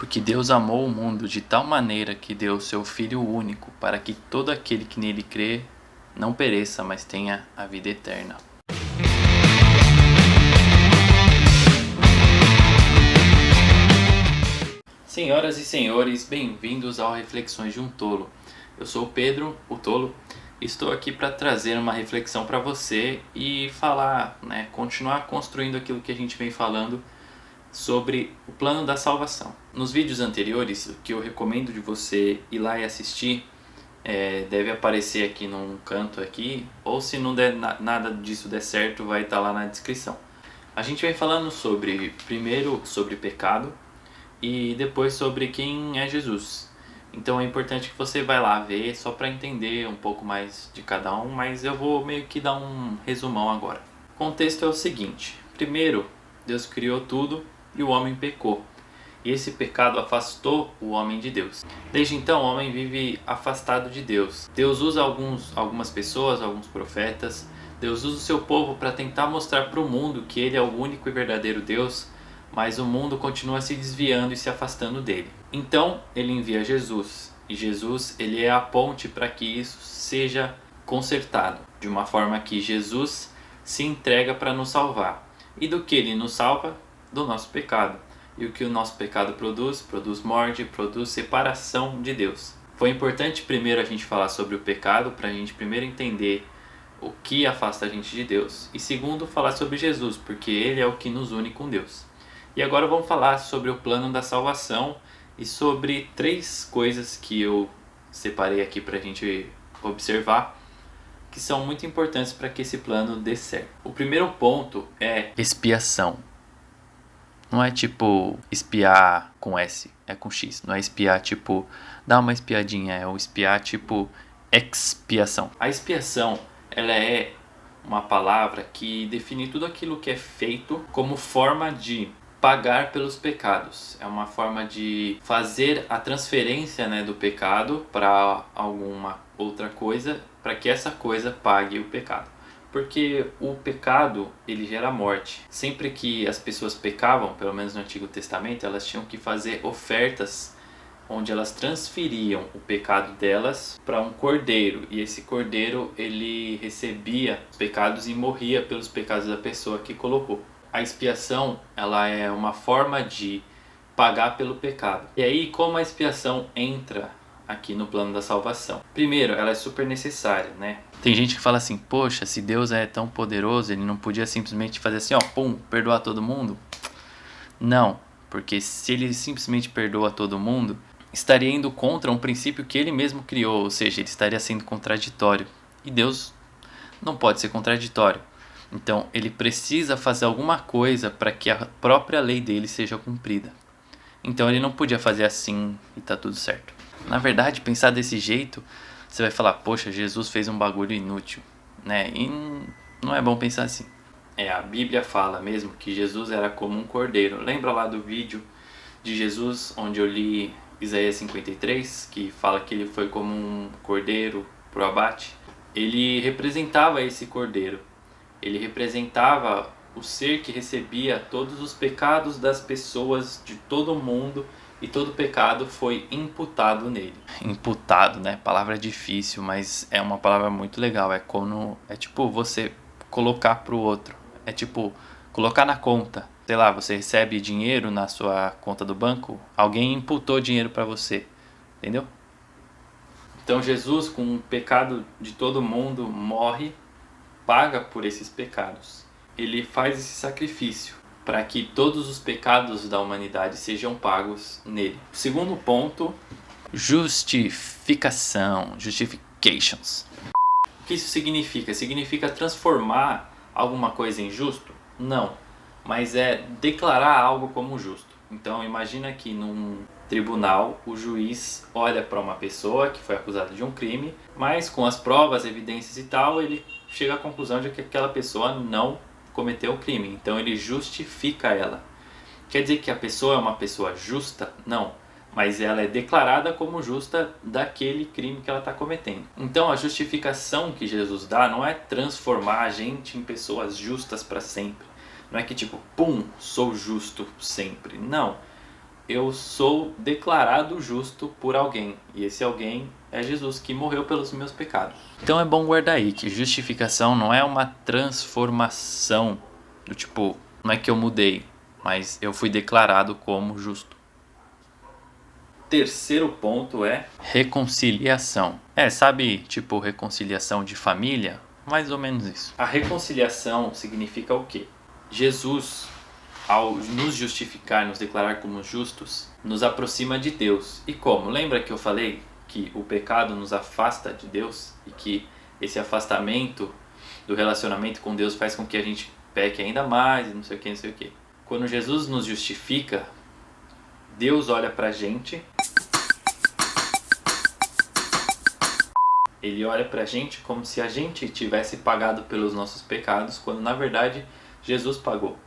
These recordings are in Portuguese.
Porque Deus amou o mundo de tal maneira que deu o seu Filho único, para que todo aquele que nele crê não pereça, mas tenha a vida eterna. Senhoras e senhores, bem-vindos ao Reflexões de um Tolo. Eu sou o Pedro, o Tolo, e estou aqui para trazer uma reflexão para você e falar, continuar construindo aquilo que a gente vem falando sobre o plano da salvação. Nos vídeos anteriores, o que eu recomendo de você ir lá e assistir, deve aparecer aqui num canto aqui, ou se não der nada disso der certo, vai estar lá na descrição. A gente vem falando primeiro sobre pecado e depois sobre quem é Jesus. Então é importante que você vá lá ver, só para entender um pouco mais de cada um, mas eu vou meio que dar um resumão agora. O contexto é o seguinte: primeiro, Deus criou tudo e o homem pecou. E esse pecado afastou o homem de Deus. Desde então o homem vive afastado de Deus. Deus usa algumas pessoas, alguns profetas. Deus usa o seu povo para tentar mostrar para o mundo que Ele é o único e verdadeiro Deus, mas o mundo continua se desviando e se afastando dele. Então Ele envia Jesus. E Jesus, Ele é a ponte para que isso seja consertado, de uma forma que Jesus se entrega para nos salvar. E do que Ele nos salva? Do nosso pecado. E o que o nosso pecado produz? Produz morte, produz separação de Deus. Foi importante primeiro a gente falar sobre o pecado, para a gente primeiro entender o que afasta a gente de Deus. E segundo, falar sobre Jesus, porque Ele é o que nos une com Deus. E agora vamos falar sobre o plano da salvação e sobre 3 coisas que eu separei aqui para a gente observar, que são muito importantes para que esse plano dê certo. O primeiro ponto é expiação. Não é tipo espiar com S, é com X. Não é espiar tipo, dá uma espiadinha, é o espiar tipo expiação. A expiação, ela é uma palavra que define tudo aquilo que é feito como forma de pagar pelos pecados. É uma forma de fazer a transferência, do pecado para alguma outra coisa, para que essa coisa pague o pecado. Porque o pecado, ele gera morte. Sempre que as pessoas pecavam, pelo menos no Antigo Testamento, elas tinham que fazer ofertas onde elas transferiam o pecado delas para um cordeiro. E esse cordeiro, ele recebia os pecados e morria pelos pecados da pessoa que colocou. A expiação, ela é uma forma de pagar pelo pecado. E aí, como a expiação entra aqui no plano da salvação? Primeiro, ela é super necessária, Tem gente que fala assim, poxa, se Deus é tão poderoso, Ele não podia simplesmente fazer assim, perdoar todo mundo? Não, porque se Ele simplesmente perdoa todo mundo, estaria indo contra um princípio que Ele mesmo criou, ou seja, Ele estaria sendo contraditório. E Deus não pode ser contraditório. Então, Ele precisa fazer alguma coisa para que a própria lei dele seja cumprida. Então, Ele não podia fazer assim e tá tudo certo. Na verdade, pensar desse jeito, você vai falar, poxa, Jesus fez um bagulho inútil, E não é bom pensar assim. A Bíblia fala mesmo que Jesus era como um cordeiro. Lembra lá do vídeo de Jesus, onde eu li Isaías 53, que fala que ele foi como um cordeiro pro abate? Ele representava esse cordeiro. Ele representava o ser que recebia todos os pecados das pessoas de todo mundo, e todo pecado foi imputado nele. Imputado, palavra difícil, mas é uma palavra muito legal. É tipo você colocar pro outro. É tipo colocar na conta. Sei lá, você recebe dinheiro na sua conta do banco, alguém imputou dinheiro para você, entendeu? Então Jesus, com o pecado de todo mundo, morre, paga por esses pecados. Ele faz esse sacrifício para que todos os pecados da humanidade sejam pagos nele. O segundo ponto, justificação, justifications. O que isso significa? Significa transformar alguma coisa em justo? Não, mas é declarar algo como justo. Então imagina que num tribunal o juiz olha para uma pessoa que foi acusada de um crime, mas com as provas, evidências e tal, ele chega à conclusão de que aquela pessoa não cometeu o crime, então ele justifica ela. Quer dizer que a pessoa é uma pessoa justa? Não, mas ela é declarada como justa daquele crime que ela está cometendo. Então a justificação que Jesus dá não é transformar a gente em pessoas justas para sempre. Não é que tipo, sou justo sempre. Não. eu sou declarado justo por alguém. E esse alguém é Jesus, que morreu pelos meus pecados. Então é bom guardar aí que justificação não é uma transformação do tipo, não é que eu mudei, mas eu fui declarado como justo. Terceiro ponto é reconciliação. Sabe, tipo reconciliação de família? Mais ou menos isso. A reconciliação significa o quê? Jesus, ao nos justificar, nos declarar como justos, nos aproxima de Deus. E como? Lembra que eu falei que o pecado nos afasta de Deus? E que esse afastamento do relacionamento com Deus faz com que a gente peque ainda mais e não sei o que, não sei o que. Quando Jesus nos justifica, Deus olha pra gente, Ele olha pra gente como se a gente tivesse pagado pelos nossos pecados, quando na verdade Jesus pagou.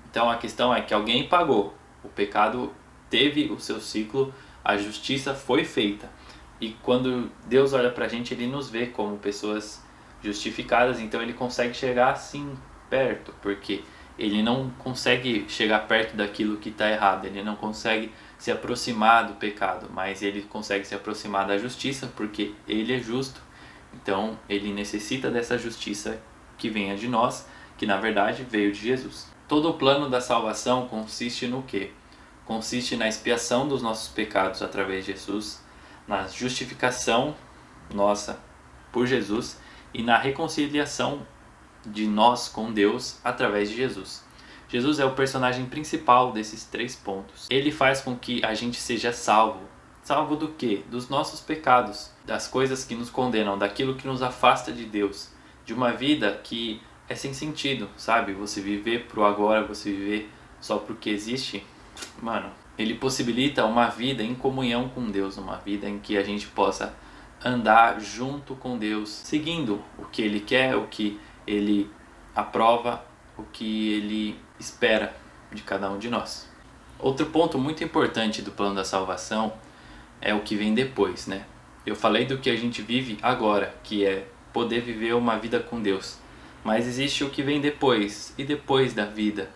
Então a questão é que alguém pagou, o pecado teve o seu ciclo, a justiça foi feita. E quando Deus olha pra gente, Ele nos vê como pessoas justificadas, então Ele consegue chegar assim perto, porque Ele não consegue chegar perto daquilo que está errado, Ele não consegue se aproximar do pecado, mas Ele consegue se aproximar da justiça, porque Ele é justo. Então Ele necessita dessa justiça que venha de nós, que na verdade veio de Jesus. Todo o plano da salvação consiste no quê? Consiste na expiação dos nossos pecados através de Jesus, na justificação nossa por Jesus e na reconciliação de nós com Deus através de Jesus. Jesus é o personagem principal desses 3 pontos. Ele faz com que a gente seja salvo. Salvo do quê? Dos nossos pecados, das coisas que nos condenam, daquilo que nos afasta de Deus, de uma vida que é sem sentido, sabe? Você viver pro agora, você viver só porque existe, mano, Ele possibilita uma vida em comunhão com Deus, uma vida em que a gente possa andar junto com Deus, seguindo o que Ele quer, o que Ele aprova, o que Ele espera de cada um de nós. Outro ponto muito importante do plano da salvação é o que vem depois, né? Eu falei do que a gente vive agora, que é poder viver uma vida com Deus. Mas existe o que vem depois, e depois da vida.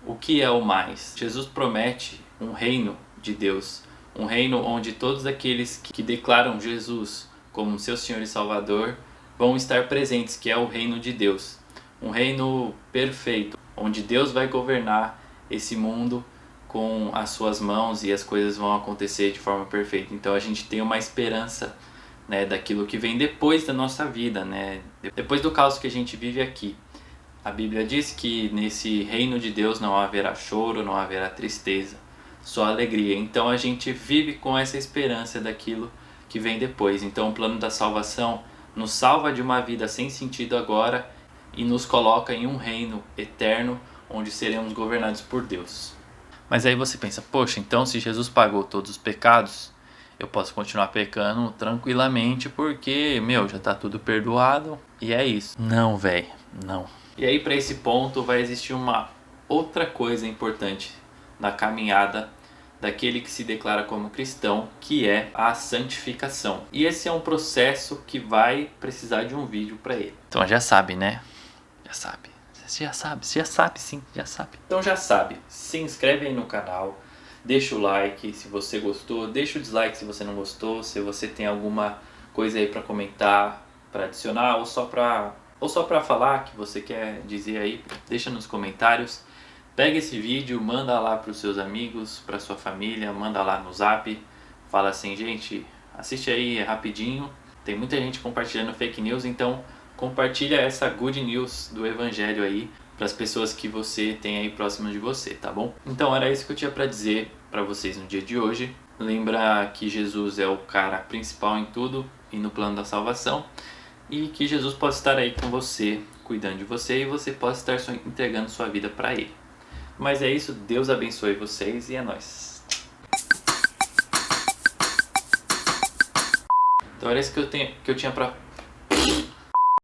O que é o mais? Jesus promete um reino de Deus, um reino onde todos aqueles que declaram Jesus como seu Senhor e Salvador vão estar presentes, que é o reino de Deus. Um reino perfeito, onde Deus vai governar esse mundo com as suas mãos e as coisas vão acontecer de forma perfeita. Então a gente tem uma esperança, né, daquilo que vem depois da nossa vida, né? Depois do caos que a gente vive aqui. A Bíblia diz que nesse reino de Deus não haverá choro, não haverá tristeza, só alegria. Então a gente vive com essa esperança daquilo que vem depois. Então o plano da salvação nos salva de uma vida sem sentido agora e nos coloca em um reino eterno onde seremos governados por Deus. Mas aí você pensa, poxa, então se Jesus pagou todos os pecados, eu posso continuar pecando tranquilamente porque, já tá tudo perdoado e é isso. Não, velho, não. E aí para esse ponto vai existir uma outra coisa importante na caminhada daquele que se declara como cristão, que é a santificação. E esse é um processo que vai precisar de um vídeo para ele. Então já sabe, né? Já sabe. Você já sabe sim, já sabe. Então já sabe, se inscreve aí no canal, deixa o like se você gostou, deixa o dislike se você não gostou, se você tem alguma coisa aí para comentar, para adicionar ou só para falar que você quer dizer aí, deixa nos comentários. Pega esse vídeo, manda lá para os seus amigos, para sua família, manda lá no Zap, fala assim, gente, assiste aí, é rapidinho. Tem muita gente compartilhando fake news, então compartilha essa good news do evangelho aí para as pessoas que você tem aí próximas de você, tá bom? Então era isso que eu tinha para dizer para vocês no dia de hoje. Lembra que Jesus é o cara principal em tudo e no plano da salvação e que Jesus pode estar aí com você, cuidando de você e você pode estar entregando sua vida para Ele. Mas é isso, Deus abençoe vocês e é nóis. Então era isso que eu tinha para